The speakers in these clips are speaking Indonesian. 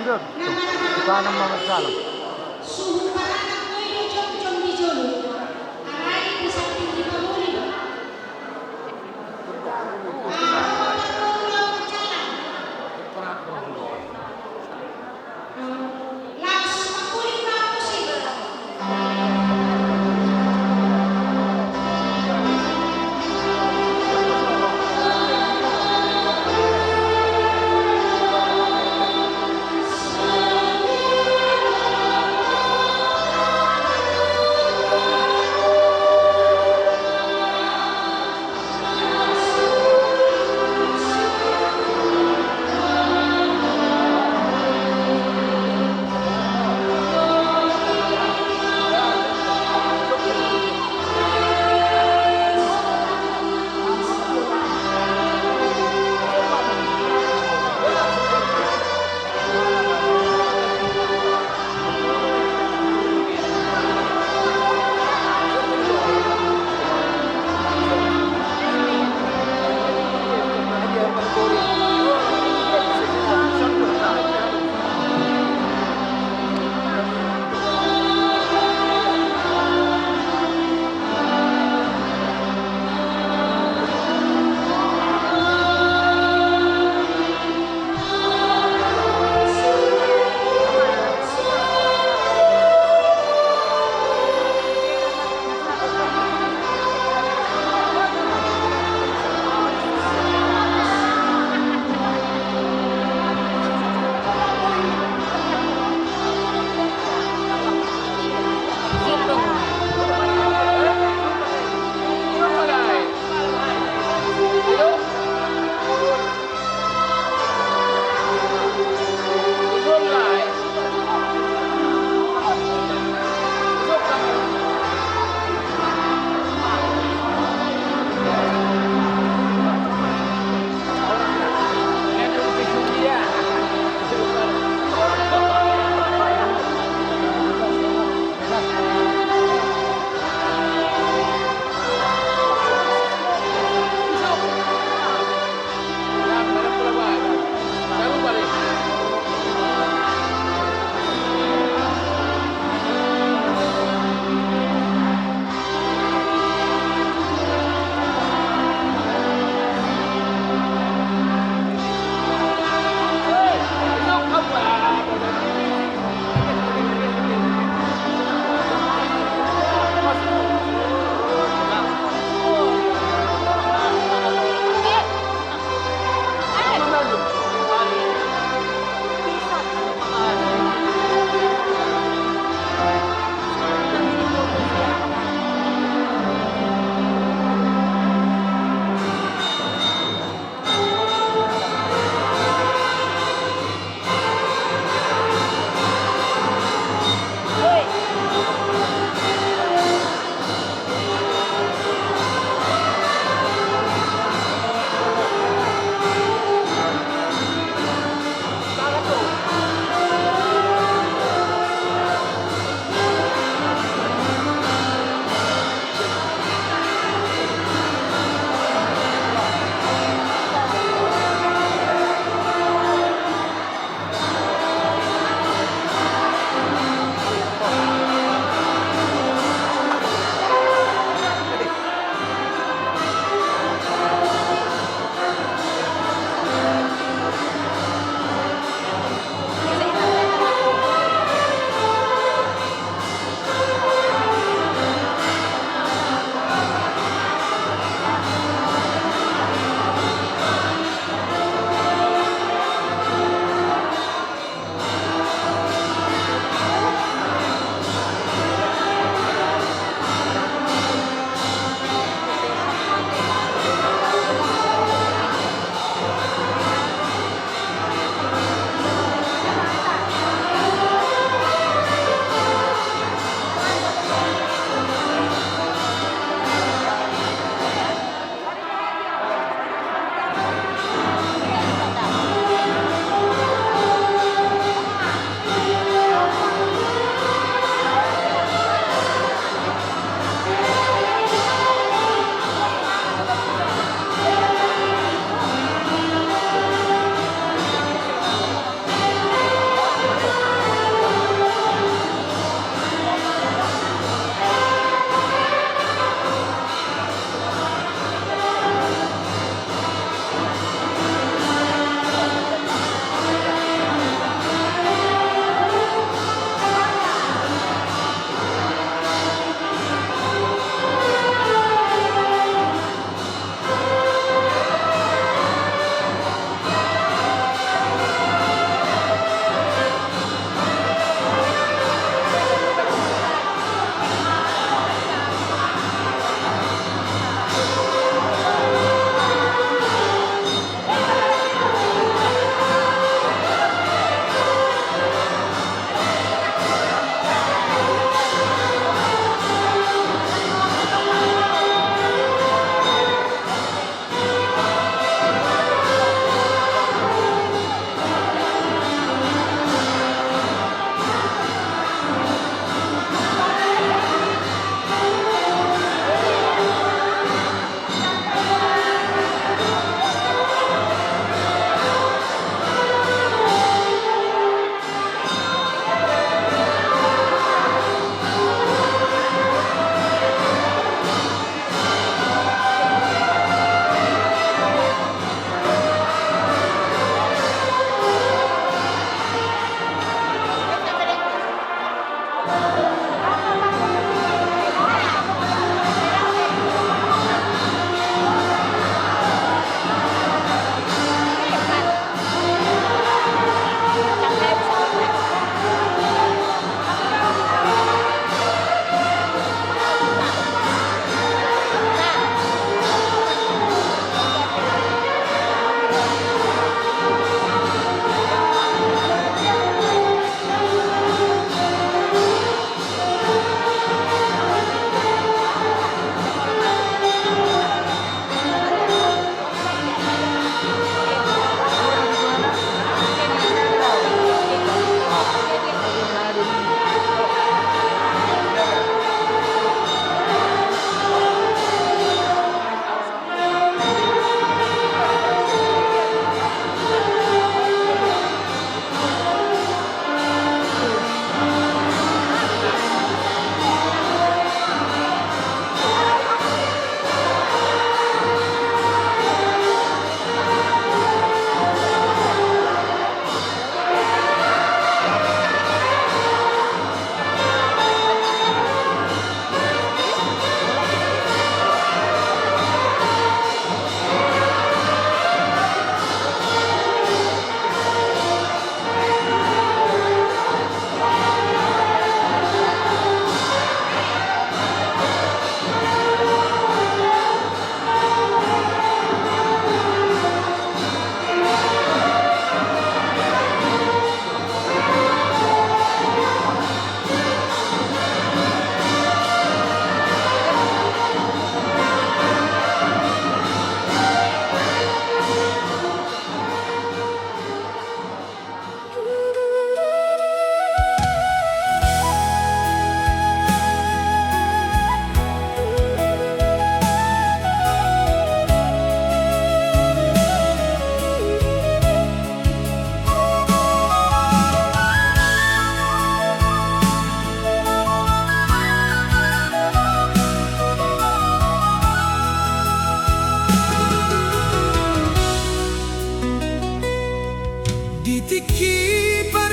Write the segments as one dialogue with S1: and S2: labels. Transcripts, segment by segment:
S1: Sudut. Bukan Muhammad Salam.
S2: Suhu paranak koyo jom di jolo. Arai bisa tinggi pamuli. Langsung makulit na ako siya.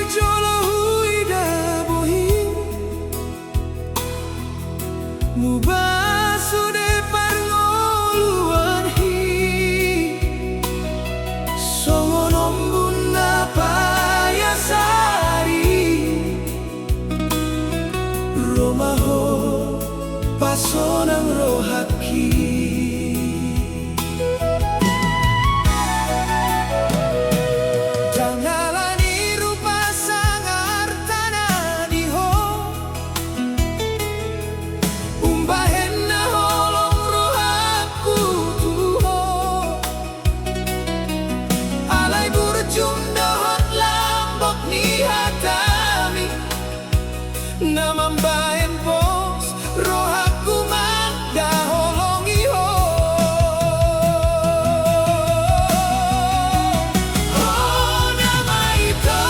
S3: berjolo huida bohi mubasude parngoluan hi songonom bunda payasari romaho pasonang rohaki namambayan pos rohaku magdaholongi ho oh nama ito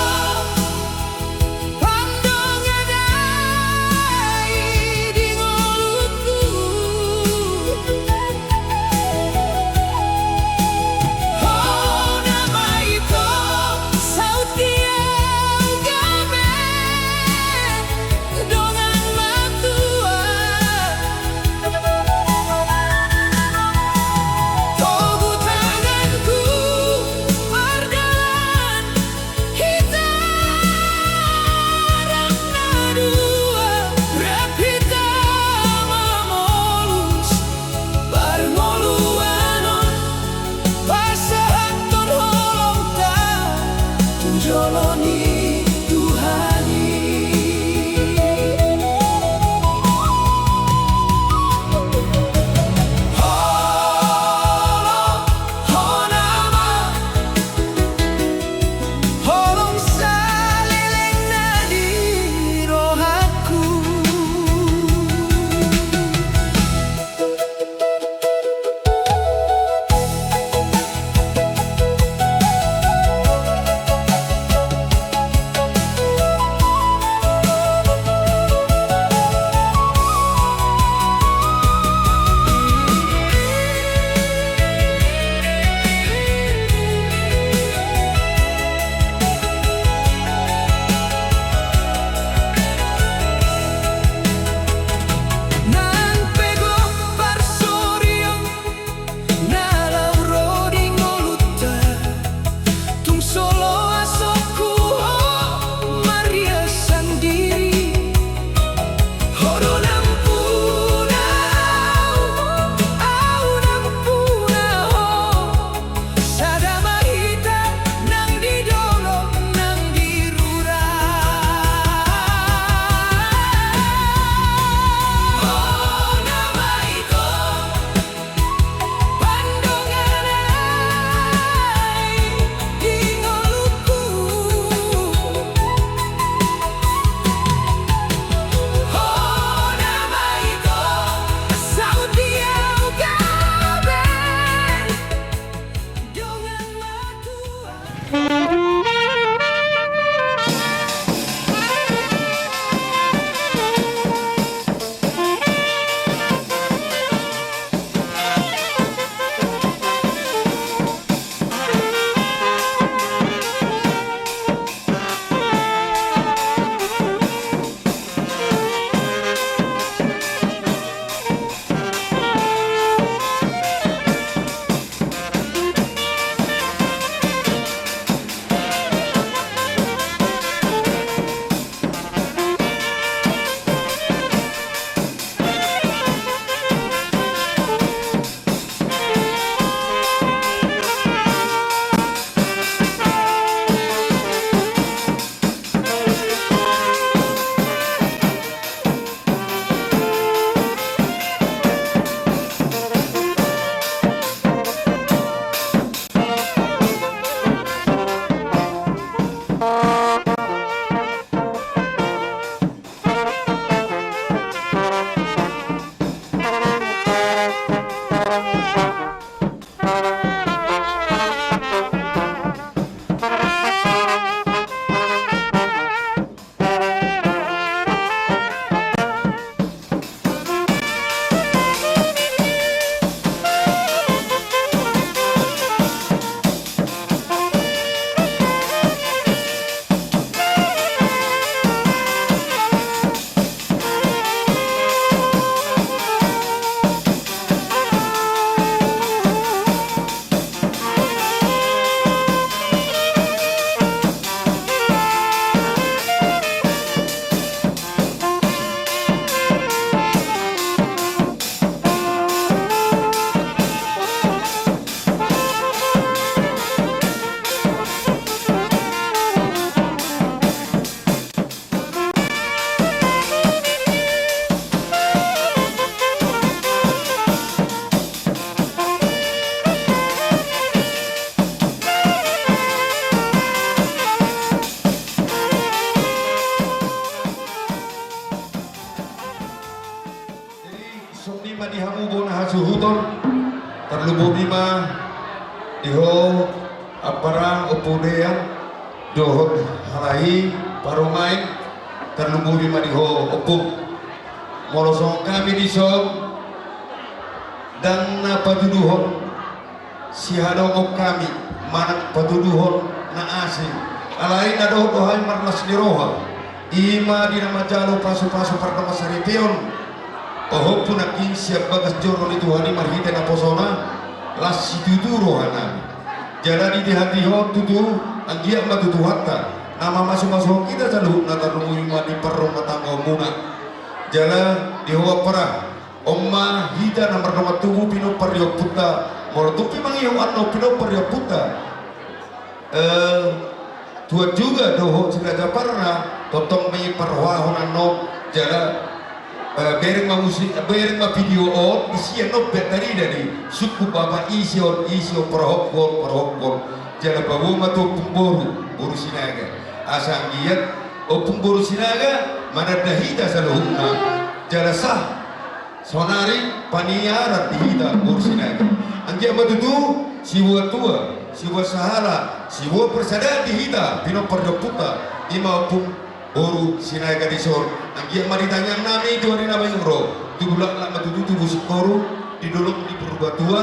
S3: pandong aday di ngolutku oh nama ito saut dia ugame dongan
S4: suhuton terlubu bima diho apara opudea dohot halai parumain terlubu bima diho opuk molosong kami disok dan na patuduhon si hadong kami manak patuduhon na asing alai na dohot dohay marlas ni roha ima di nama jalo pasu-pasu pertama saripion pahopun akin siap bagas joro ni Tuhan marhita na posona las situduro hanami jadi di hati ho tutu anggia matutu hatta nama masuk-masuk kita selalu natarungu ima di perong matangga muna jala di hoa perah omma hita na martama tubuh pino paryo puta morotupi mangiyo anno pino paryo puta tuat juga doho siraja parna totong may parwahon anno jala bereng ma video on isi no betari dari suku baba isio perhok jala babu matu pemboru sinaga asang giat pemboru sinaga mana dahida saluhuna jala sah sonari paniara dihida boru sinaga anggia matutu siwa tua siwa sahala siwa persada dihida pino perdoputa ima boru sinaga di sor anggia maritanya nami itu hari nama yungro dulak lama tutu tubuh sekoru didolong di berubah tua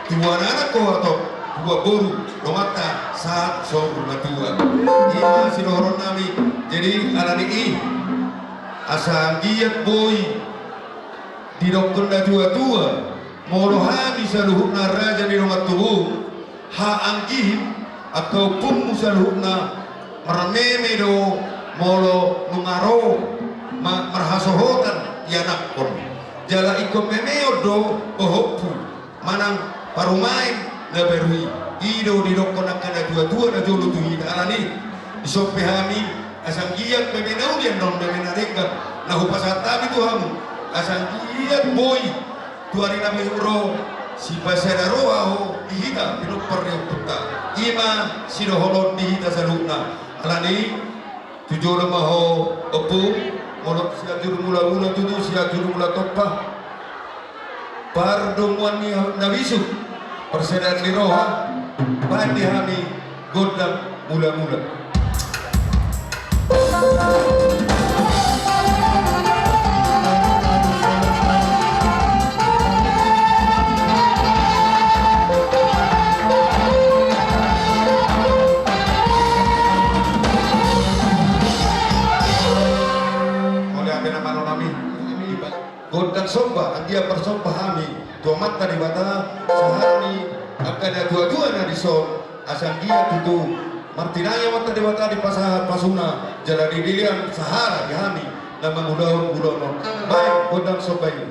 S4: anak kau atau dua boru romata saat sor berubah tua ima sidoron nami jadi alani i asa giat boy didokter na tua molo hami saluhuna raja di rumah tubuh ha anggih ataupun musaluhuna merameme do molo nungaro marhasohotan yanak pun jala ikom memeo do bohopu manang parumain na berui ido didokon akana dua na jolo tuhida alani isope hami asang giat memenau dia non memenareka na hupasatabi tu hamu asang giat boy tuari na mehuro si pasera roa ho dihita pinupar yang puta ima sidoholon dihita salukna alani tujuh lemah ho opu molot siatur mula-mula tutu siatur mula topa pardumuan ni nabisu persedan ni roha pandi hami godam mula-mula godang somba dia persomba hami tua mata di mata sehari akan dua na di son asang dia tutu martinanya mata di mata di pasuna jalan di dilian sahara di hami nama gudaun baik godang somba ini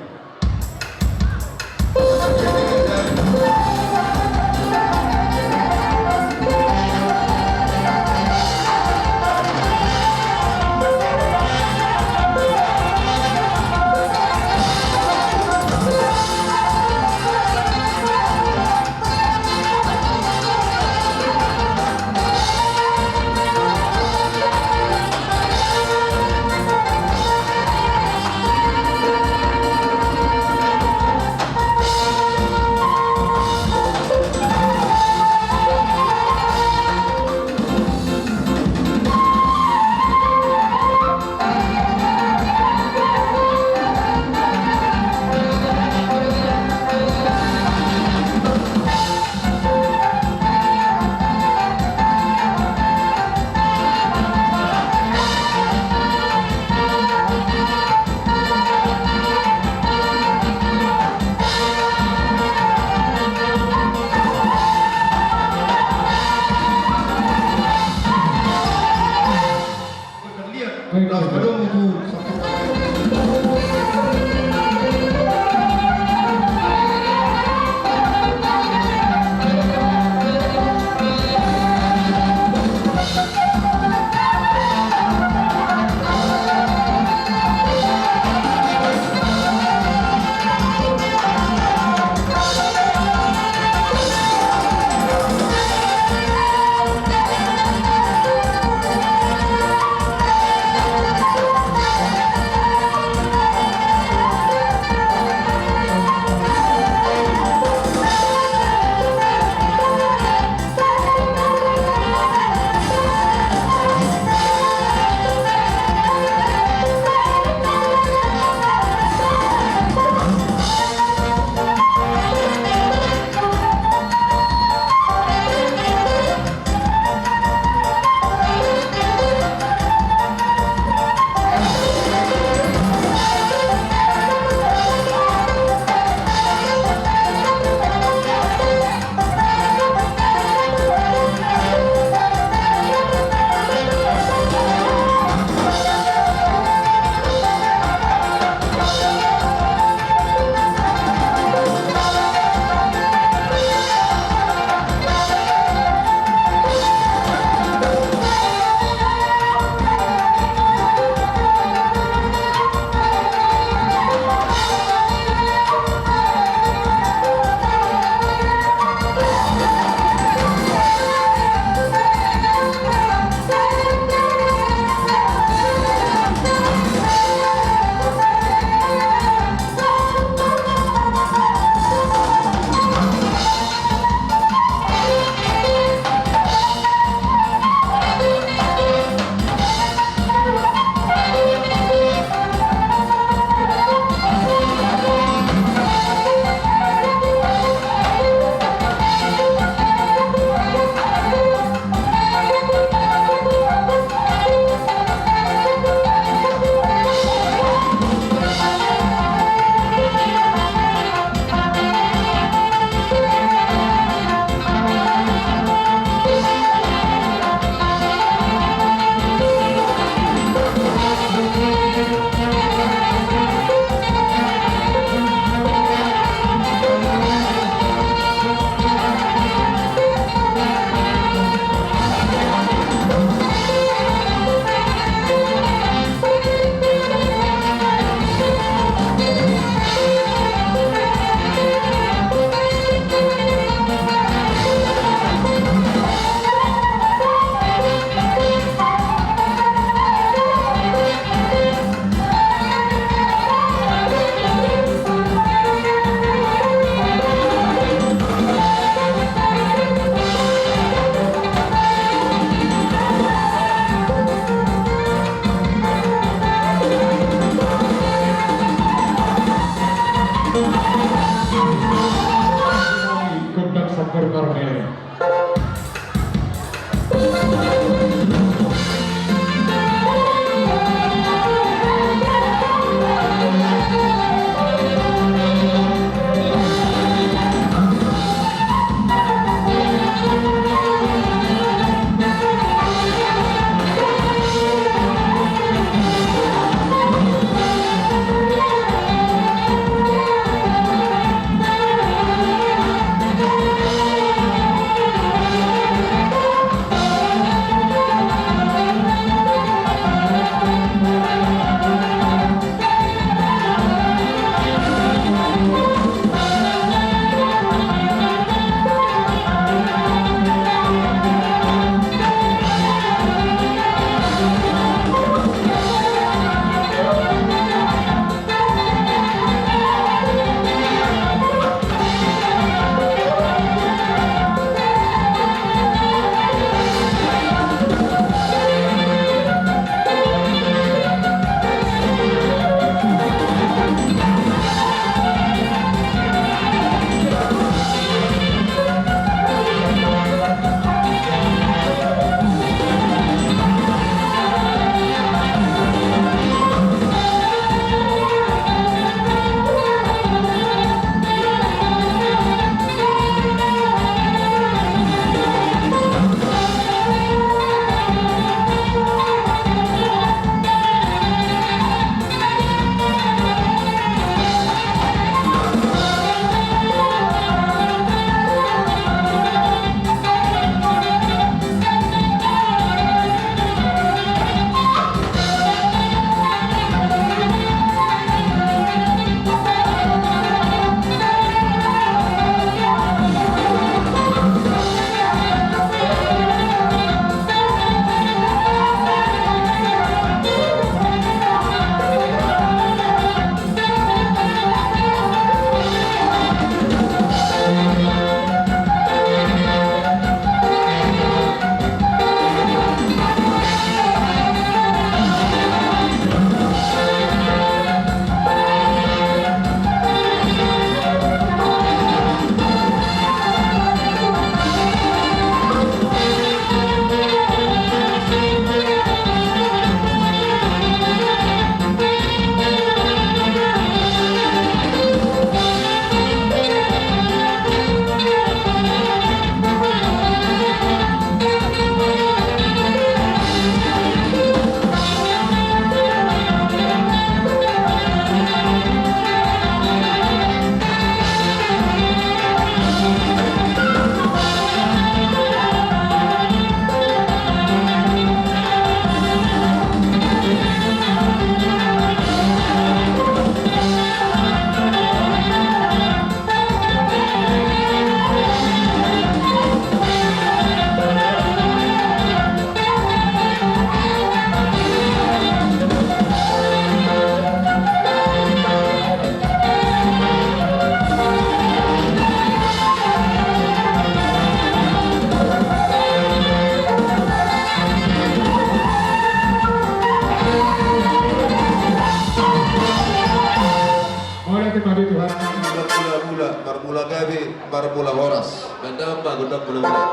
S5: Mula-mula, marmula gabi, marmula horas. Ganda apa, ganda mula-mula.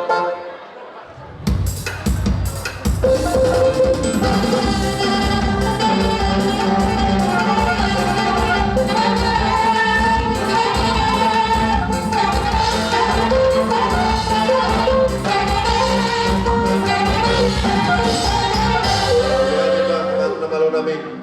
S5: Malu namin.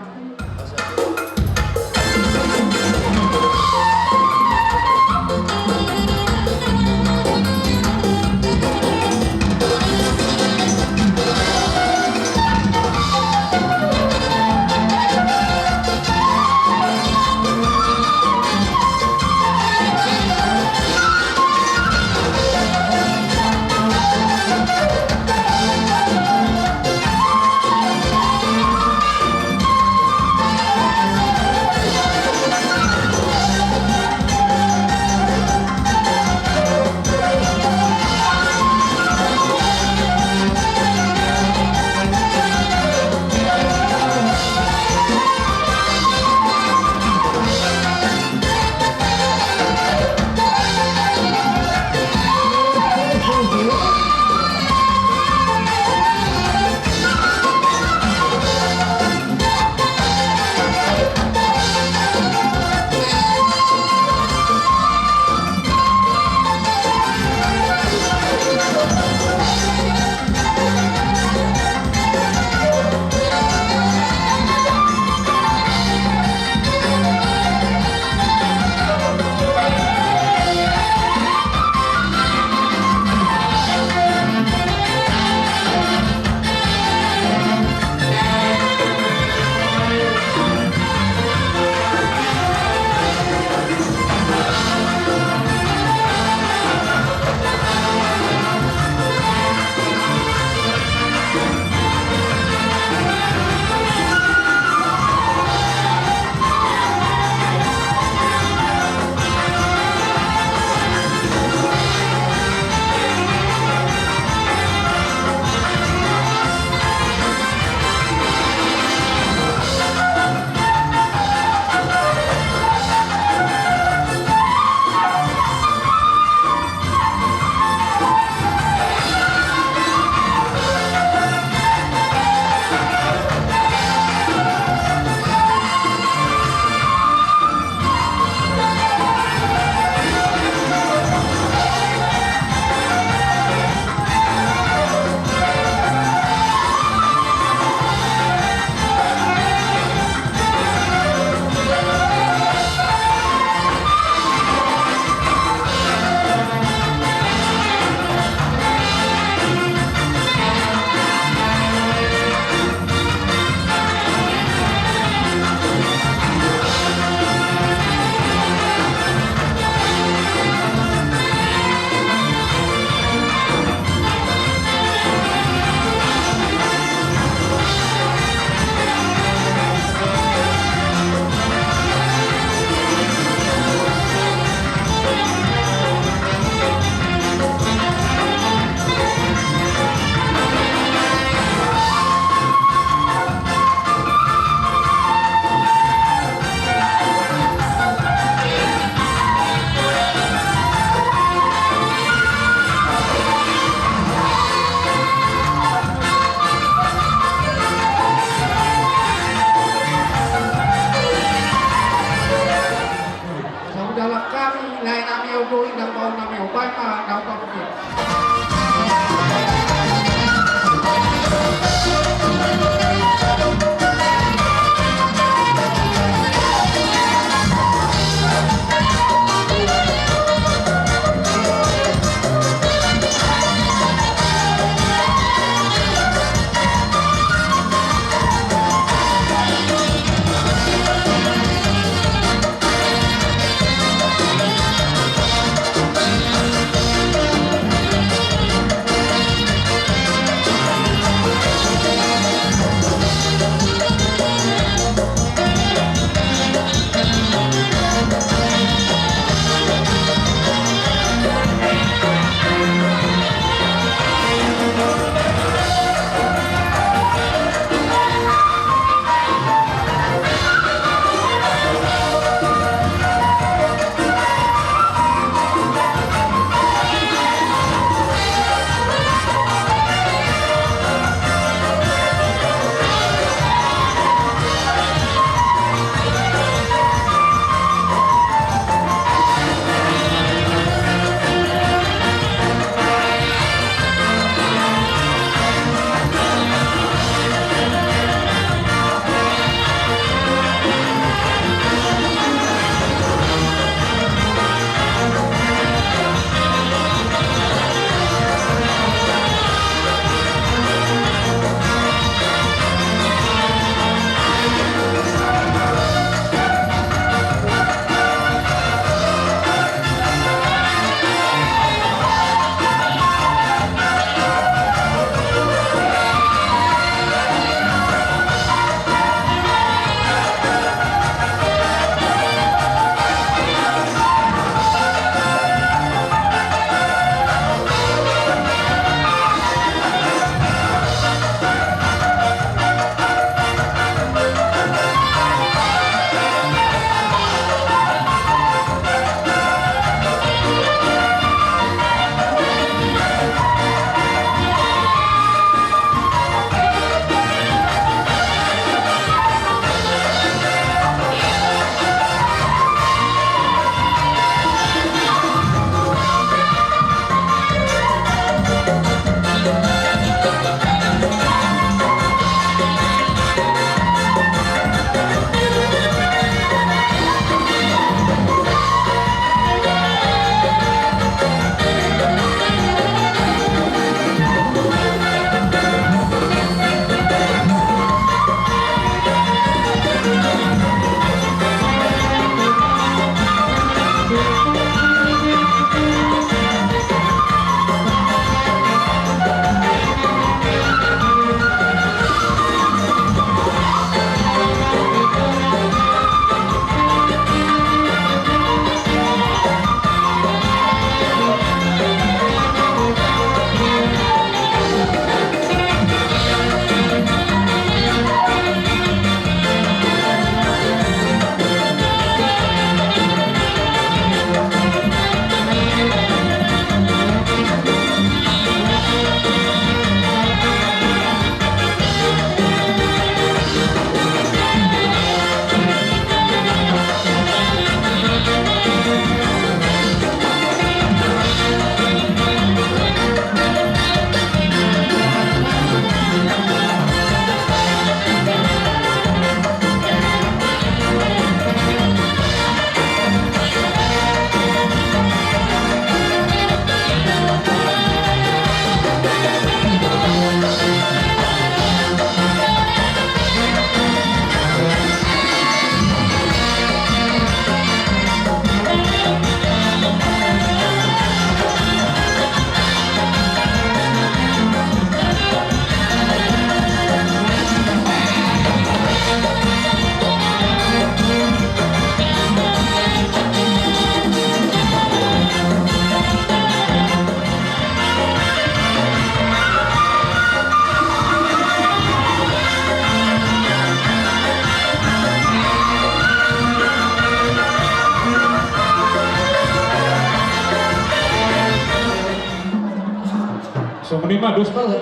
S6: dos banget.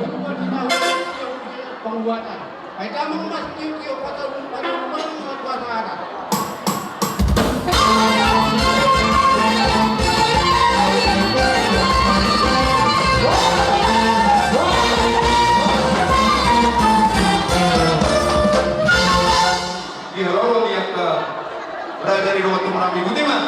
S1: Pembuatan. Kita mengemas kiu-kiu pada rumah kuasa anak.
S4: Di Harolo yang ke berada dari rumah teman Minggu Timah.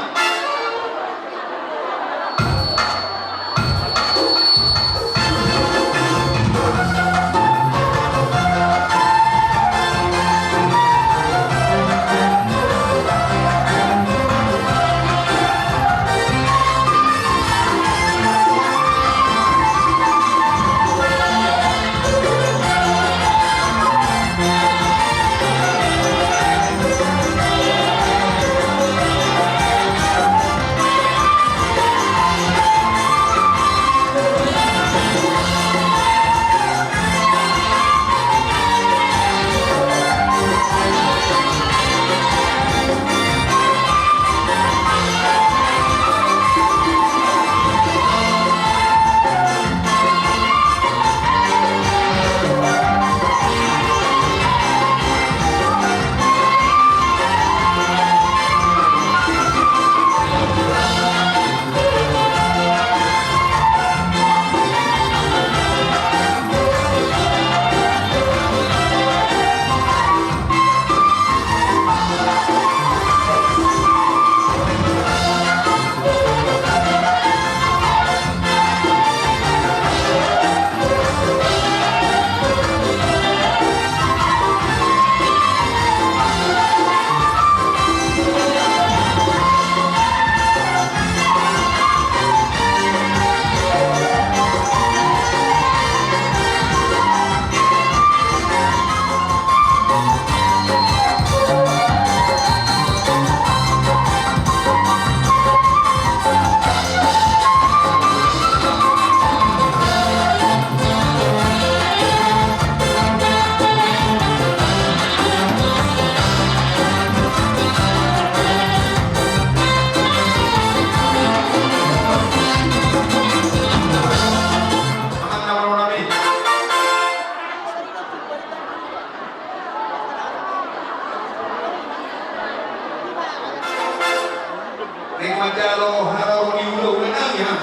S4: Majalo harau diulo wenangnya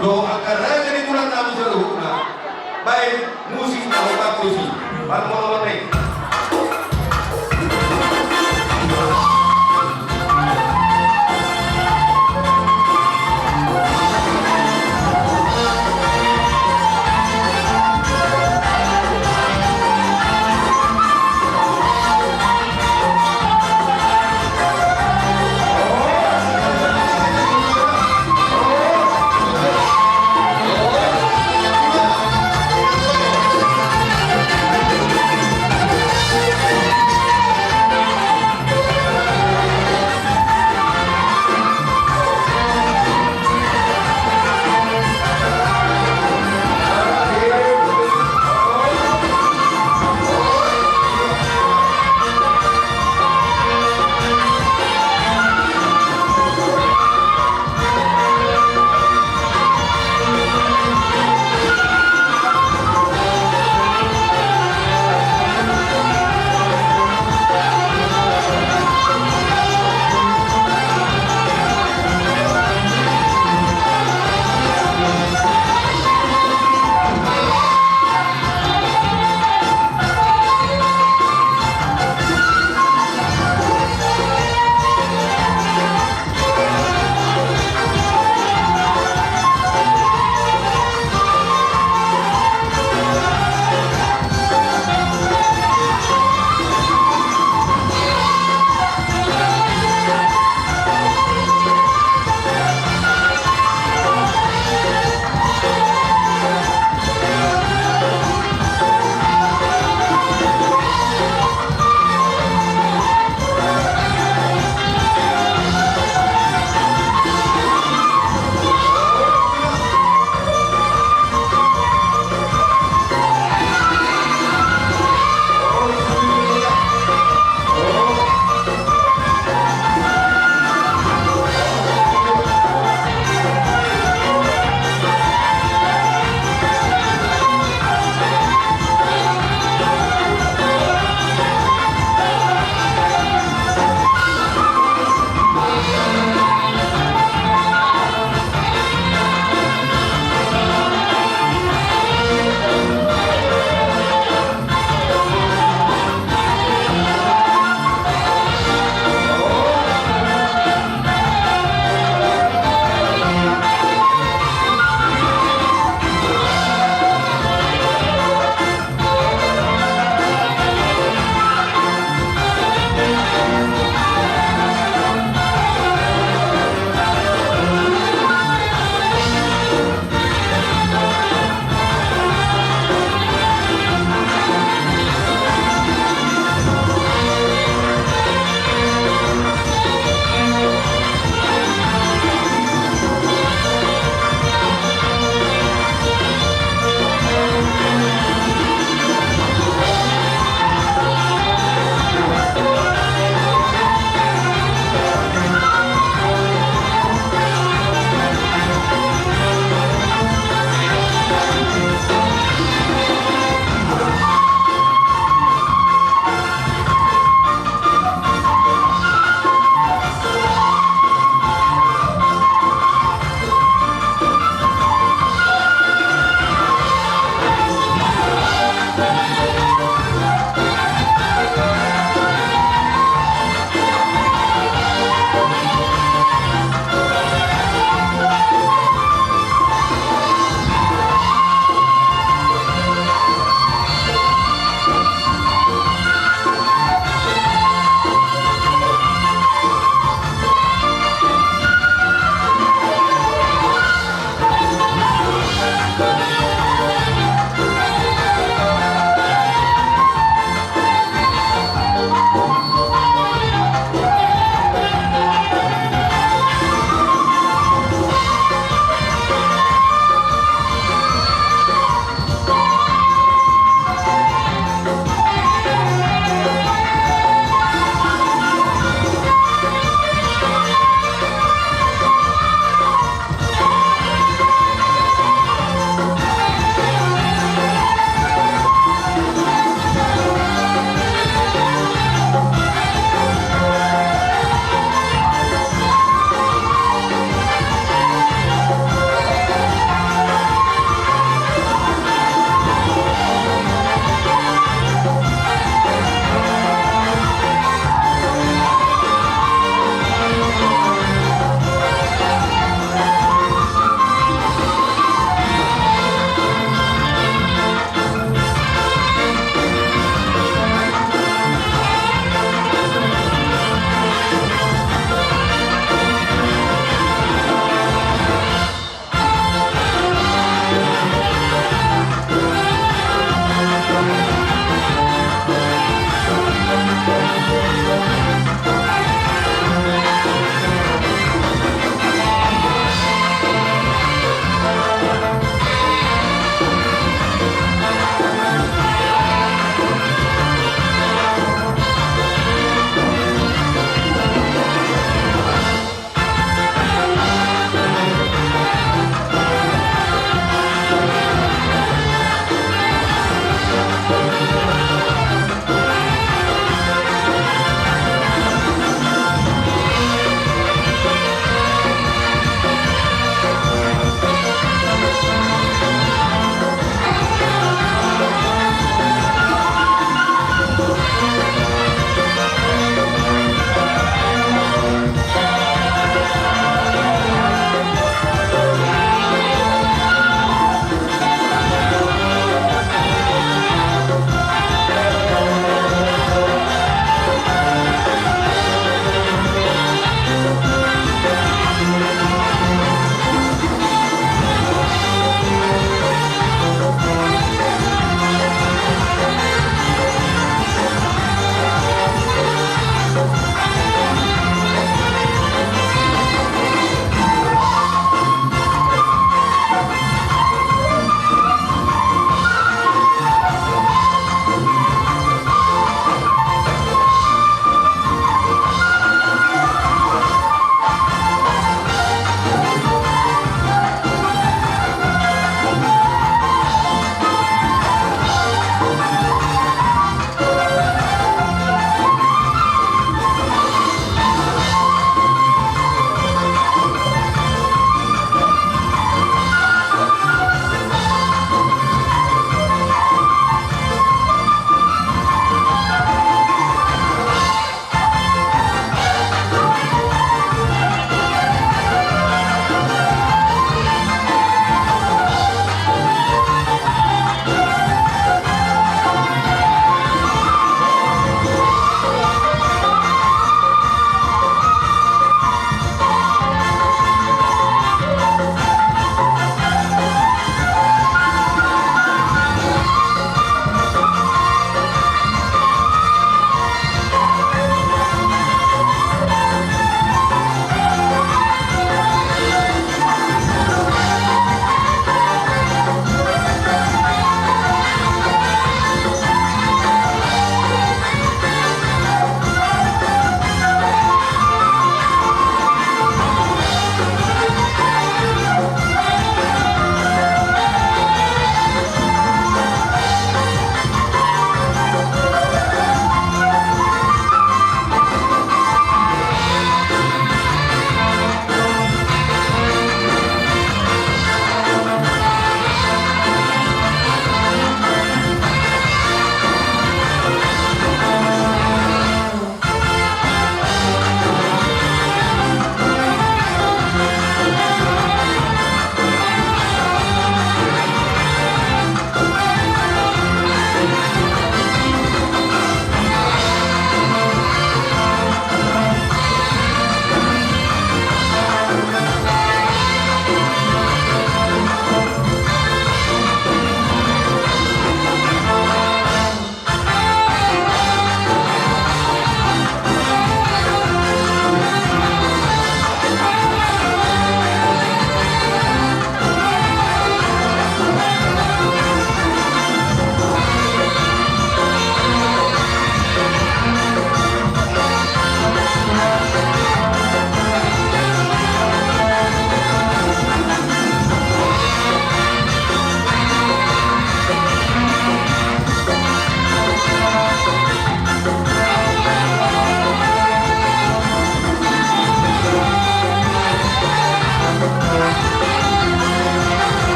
S4: do akar jadi bulan kami seluruhnya baik musik atau kapusi parmolone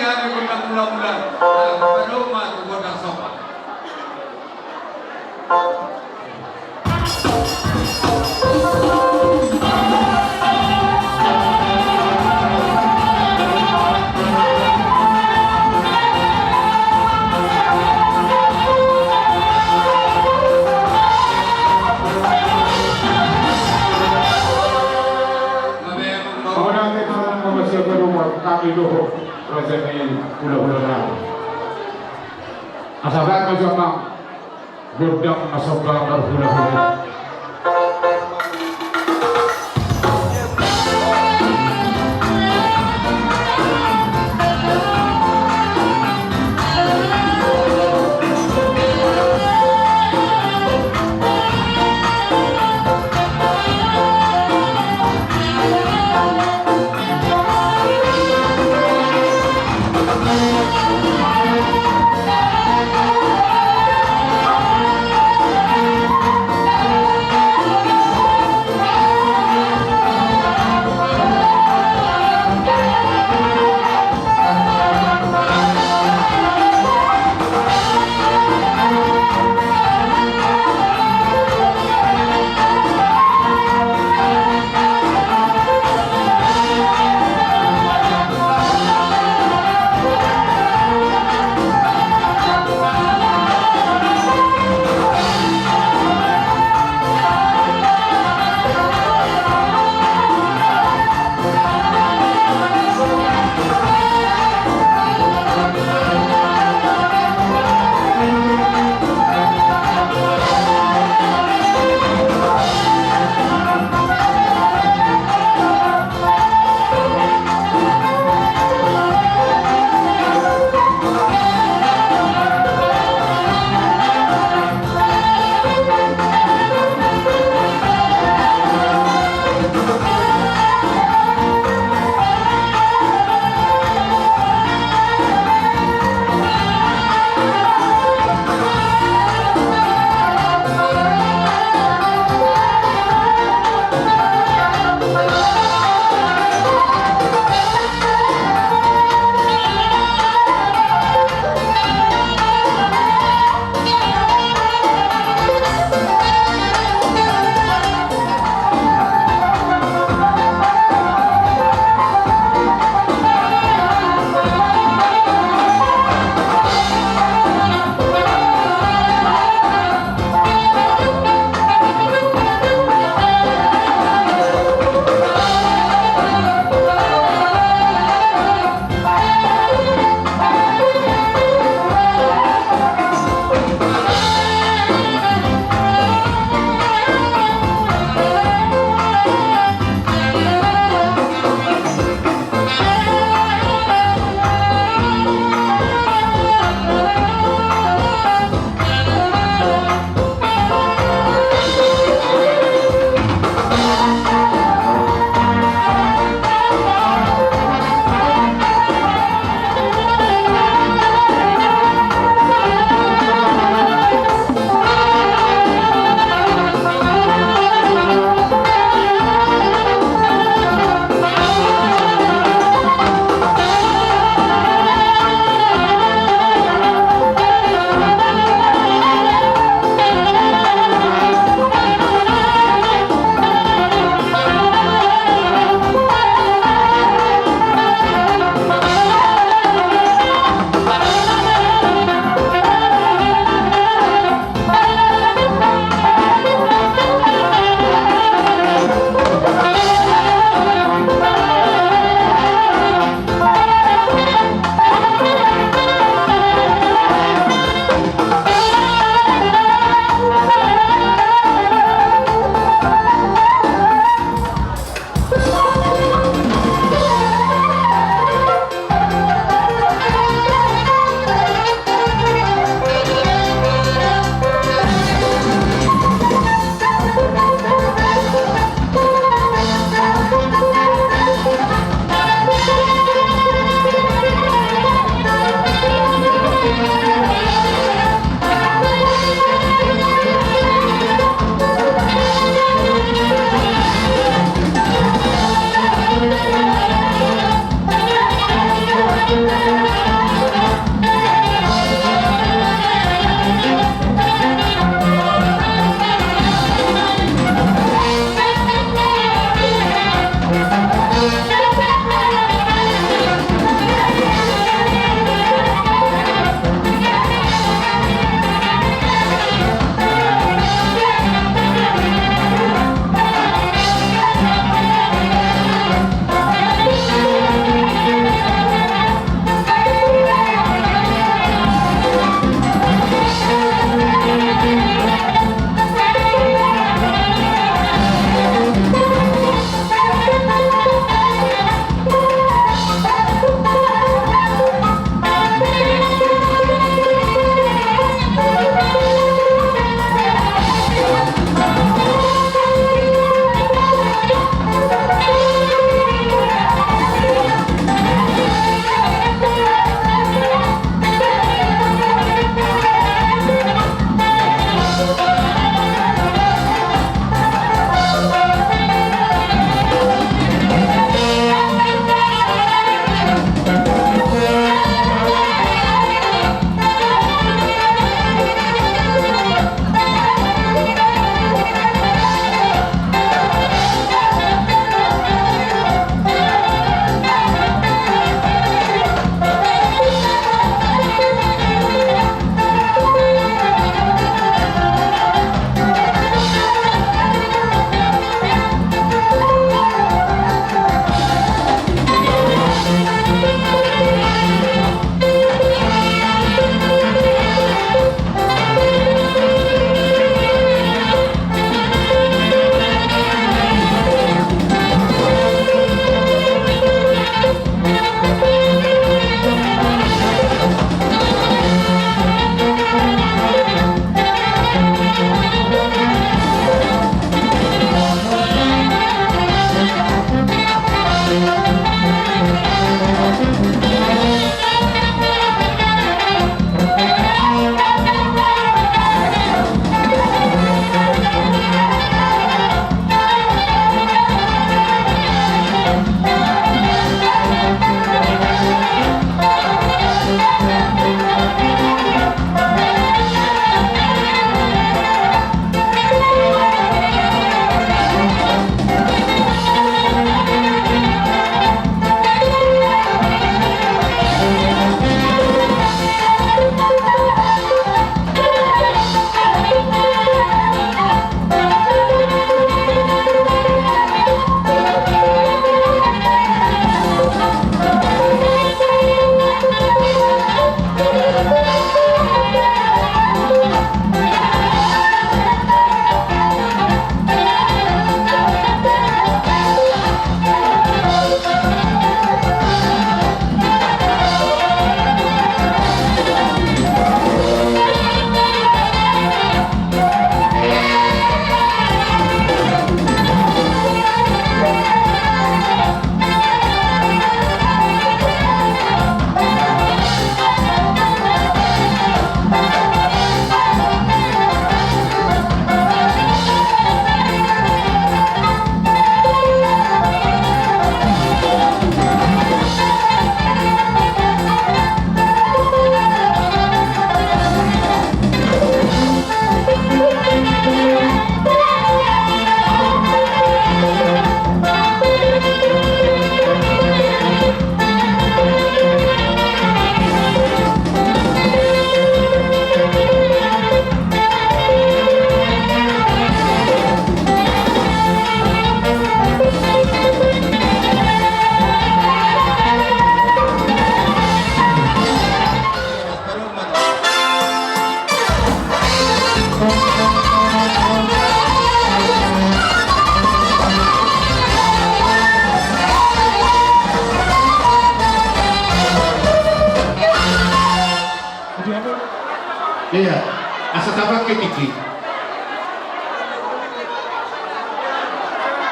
S6: kami undang mula-mula baru masuk godang sopan.
S7: Kami doho rezeki pulau-pulau asalkan kau gudang masuk gambar pulau-pulau.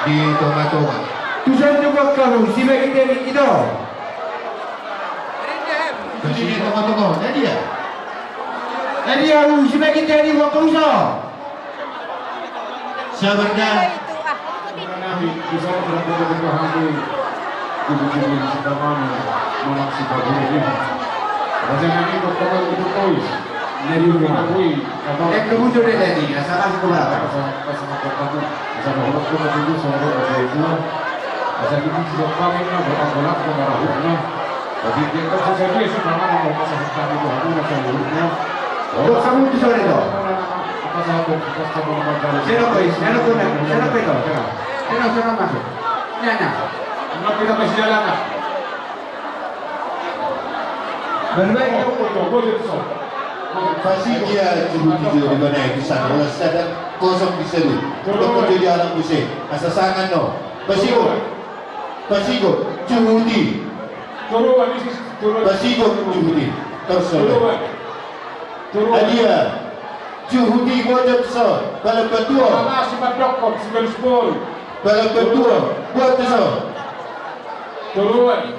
S1: di Tonga-Tonga.
S8: Tusan juga kalau si bagi dari kita.
S1: Di sini Tonga-Tonga, jadi ya.
S8: Jadi aku si bagi dari waktu usah.
S1: Sabarnya
S7: Nabi bisa berada di hati kubu-kubu sekarang mengaksi berbuat. Rasanya ini berkata itu toys. Dari rumah kui atau
S8: Kemudian dari asalkan sekolah.
S7: sama berkata sama orang tua dulu sama orang tua. Asal ini sudah kami nak berangkat ke arah rumah. Jadi kita sesuai sekarang mau pasang kita itu aku rasa urutnya.
S8: Untuk kamu itu sore itu.
S7: Pasal aku pasal orang
S8: Siapa itu? Siapa itu? Siapa masuk? Nanya.
S7: Nak kita kasih jalan nak.
S8: Berbaik
S7: Boleh tu.
S5: Pasti dia cubu-cubu di mana yang bisa. Kalau sedang kosong di seru. Untuk jadi anak musik. Asasangan no. Pasigo, cuhudi.
S7: Turuan ini turun.
S5: Pasigo, cuhudi. Terus
S7: Turuan.
S5: Adia, cuhudi wajib so. Kalau kedua,
S7: Mana si Madokon si Belspol.
S5: kalau kedua, buat so.
S7: Turuan.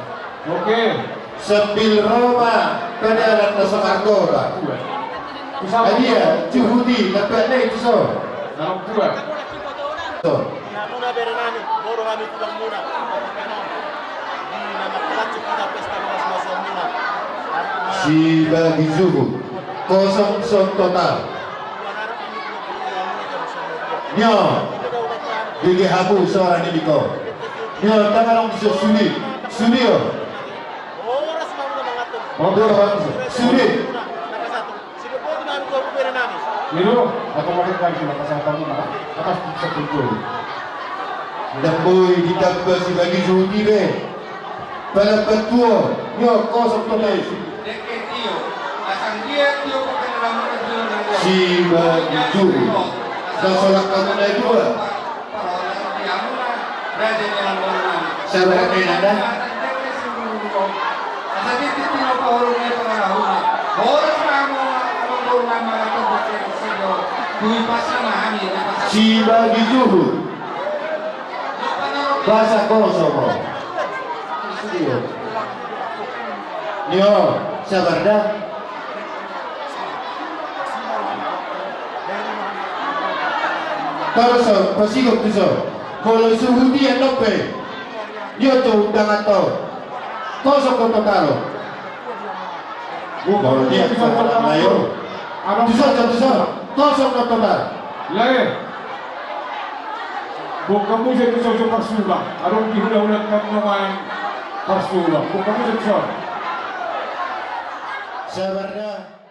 S7: Okey.
S5: Sambil Roma, pada anak nasa Margora. Adia, cuhudi, dapat naik so.
S7: Dalam tua.
S5: So.
S9: Muna berenani, baru kami pulang muna. Di nama kelacuk kita pesta mas-masan muna.
S5: Si bagi zuhud, kosong son total. Nyo, bagi habu seorang ini kau. Nyo, tangan orang bisa sulit, sulit.
S9: Oras mau mengatur.
S5: Sulit.
S9: Nakasatu. Sige po, namin ko berenani.
S7: Milo, atau mereka kan cuma pasal tahu mana. Atas bisa kumpul.
S5: Dan boy ditambah si bagi zuhud ini. Pada ketua, nyo kosong total.
S6: Deke tio, asang dia tio pakai dalam radio dan
S5: Si bagi zuhud, dan solat kamu naik dua. Sabar kayo nanda. Si bagi zuhud, bahasa kosong. Nyo, sabar dah. Terus, pasigok tu so. Kalau suhudi yang nope, dia tu undangan tu. Kosong kau tahu. Kalau dia seorang Melayu, tu so. Kosong kau tahu.
S7: Lain. Bukan musim itu saja persulah. Arung dihula-hula kan main persulah. Bukan musim saja.
S5: Sabar dah.